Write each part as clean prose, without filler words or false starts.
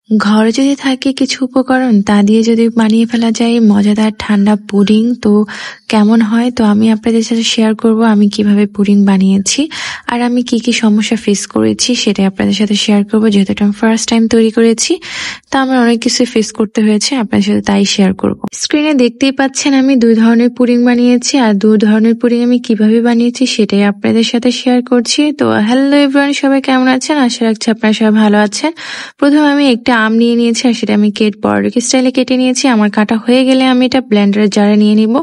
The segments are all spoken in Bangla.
ঘরে যদি থাকে কিছু উপকরণ তা দিয়ে যদি বানিয়ে ফেলা যায় মজাদার ঠান্ডা পুডিং, তো কেমন হয়? তো আমি আপনাদের সাথে শেয়ার করব আমি কিভাবে পুডিং বানিয়েছি আর আমি কি কি সমস্যা ফেস করেছি সেটাই আপনাদের সাথে শেয়ার করব। যেহেতু এটা আমি ফার্স্ট টাইম তৈরি করেছি, তা আমার অনেক কিছু ফেস করতে হয়েছে, আপনাদের সাথে তাই শেয়ার করব। স্ক্রিনে দেখতেই পাচ্ছেন আমি 2 ধরনের পুডিং বানিয়েছি, আর 2 ধরনের পুডিং আমি কিভাবে বানিয়েছি সেটাই আপনাদের সাথে শেয়ার করছি। তো হ্যালো এভরিওয়ান, সবাই কেমন আছেন? আশা রাখছি আপনারা সবাই ভালো আছেন। প্রথমে আমি একটা আম নিয়ে নিয়েছি আর সেটা আমি বড় স্টাইলে কেটে নিয়েছি। আমার কাটা হয়ে গেলে আমি এটা ব্লেন্ডারের জারে নিয়ে নিব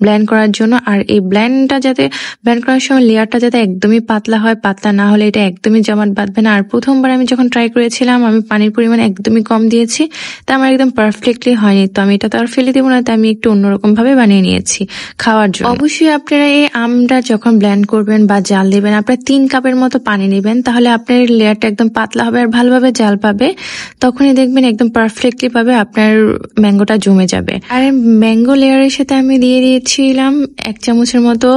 ব্লেন্ড করার জন্য। আর এই ব্লেন্ড করার সময় লেয়ারটা যাতে একদমই পাতলা হয়, পাতলা না হলে এটা একদমই জমাট বাঁধবে না। আর প্রথমবার আমি যখন ট্রাই করেছিলাম আমি পানির পরিমাণ একদমই কম দিয়েছি, তা আমার একদম পারফেক্টলি হয়নি। তো আমি এটা তো আর ফেলে দেবো না, তাই আমি একটু অন্যরকম ভাবে বানিয়ে নিয়েছি খাওয়ার জন্য। অবশ্যই আপনারা এই আমটা যখন ব্লেন্ড করবেন বা জাল দিবেন, আপনারা 3 কাপের মতো পানি নেবেন, তাহলে আপনার লেয়ারটা একদম পাতলা হবে আর ভালোভাবে জাল পাবে। তখনই দেখবেন একদম পারফেক্টলি পাবে আপনার ম্যাঙ্গোটা জমে যাবে। আর ম্যাঙ্গো লেয়ারের সাথে আমি দিয়ে দিয়েছিলাম 1 চামচের মতো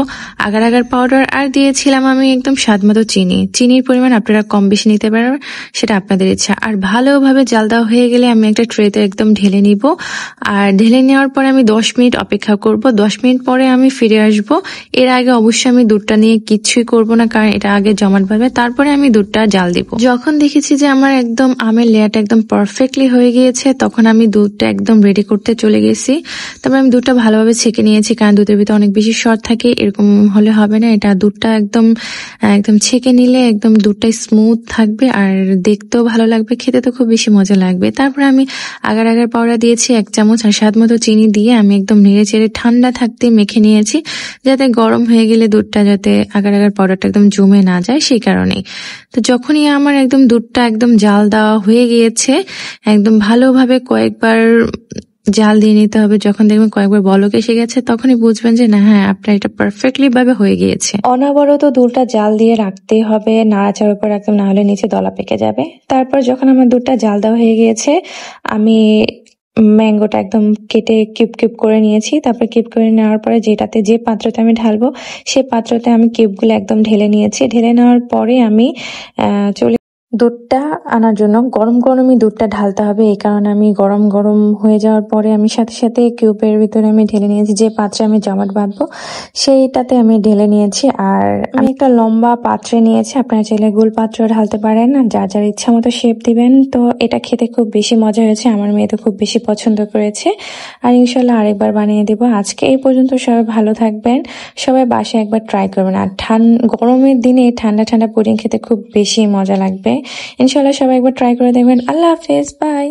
আগার আগার পাউডার, আর দিয়েছিলাম আমি একদম স্বাদ মতো চিনির পরিমাণ আপনারা কম বেশি নিতে পারেন, সেটা আপনাদের ইচ্ছা। আর ভালোভাবে জাল দেওয়া হয়ে গেলে আমি একটা ট্রেতে একদম ঢেলে নিব। আর ঢেলে নেওয়ার পরে আমি 10 মিনিট অপেক্ষা করব। 10 মিনিট পরে আমি ফিরে আসব। এর আগে অবশ্যই আমি দুধটা নিয়ে কিছুই করব না, কারণ এটা আগে জমাট বাঁধবে। তারপরে আমি দুধটা জাল দিব। যখন দেখেছি যে আমার একদম আমের লেয়ারটা একদম পারফেক্টলি হয়ে গিয়েছে, তখন আমি দুধটা একদম রেডি করতে চলে গেছি। তারপর আমি দুধটা ভালোভাবে ছেঁকে নিয়েছি, কারণ দুধের ভিতরে অনেক বেশি সর থাকে, এরকম হলে হবে না। এটা দুধটা একদম ছেঁকে নিলে একদম দুধটাই স্মুথ থাকবে আর দেখতেও ভালো লাগবে, খেতে তো খুব বেশি মজা লাগবে। তারপর আমি আগার আগার পাউডার দিয়েছি 1 চামচ, আর স্বাদ মতো চিনি দিয়ে আমি একদম নেড়ে চেড়ে ঠান্ডা থাকতে মেখে নিয়েছি, যাতে গরম হয়ে গেলে দুধটা যাতে আগার আগার পাউডারটা একদম জমে না যায় সেই কারণেই। তো যখনই আমার একদম দুধটা একদম জাল দেওয়া হয়ে গিয়েছে, একদম ভালোভাবে কয়েকবার জাল দিয়ে নিতে হবে। যখন দেখবেন কয়েকবার বলক এসে গেছে, তখনই বুঝবেন যে না, হ্যাঁ, আপনার এটা পারফেক্টলি ভাবে হয়ে গিয়েছে। অনবরত দুধটা জাল দিয়ে রাখতে হবে, নাড়াচাড়ার উপর একদম, না হলে নিচে দলা পেকে যাবে। তারপর যখন আমার দুধটা জাল দেওয়া হয়ে গিয়েছে, আমি ম্যাঙ্গোটা একদম কেটে কিউব কিউব করে নিয়েছি। তারপর কিউব করে নেওয়ার পরে যে পাত্রতে আমি ঢালবো সেই পাত্রতে আমি কিউবগুলো একদম ঢেলে নিয়েছি। ঢেলে নেওয়ার পরে আমি দুধটা আনার জন্য গরমই দুধটা ঢালতে হবে, এই কারণে আমি গরম হয়ে যাওয়ার পরে আমি সাথে সাথে কিউবের ভিতরে আমি ঢেলে নিয়েছি। যে পাত্রে আমি জমাট বাঁধবো সেইটাতে আমি ঢেলে নিয়েছি। আর আমি একটা লম্বা পাত্রে নিয়েছি, আপনারা চাইলে গোল পাত্র ঢালতে পারেন, যার যার ইচ্ছা মতো শেপ দিবেন। তো এটা খেতে খুব বেশি মজা হয়েছে, আমার মেয়ে তো খুব বেশি পছন্দ করেছে। আর ইনশাল্লাহ আরেকবার বানিয়ে দেব। আজকে এই পর্যন্ত, সবাই ভালো থাকবেন, সবাই বাসায় একবার ট্রাই করবেন। আর গরমের দিনে ঠান্ডা ঠান্ডা পুডিং খেতে খুব বেশি মজা লাগবে। ইনশাল্লাহ সবাই একবার ট্রাই করে দেখবেন। আল্লাহ হাফেজ, বাই।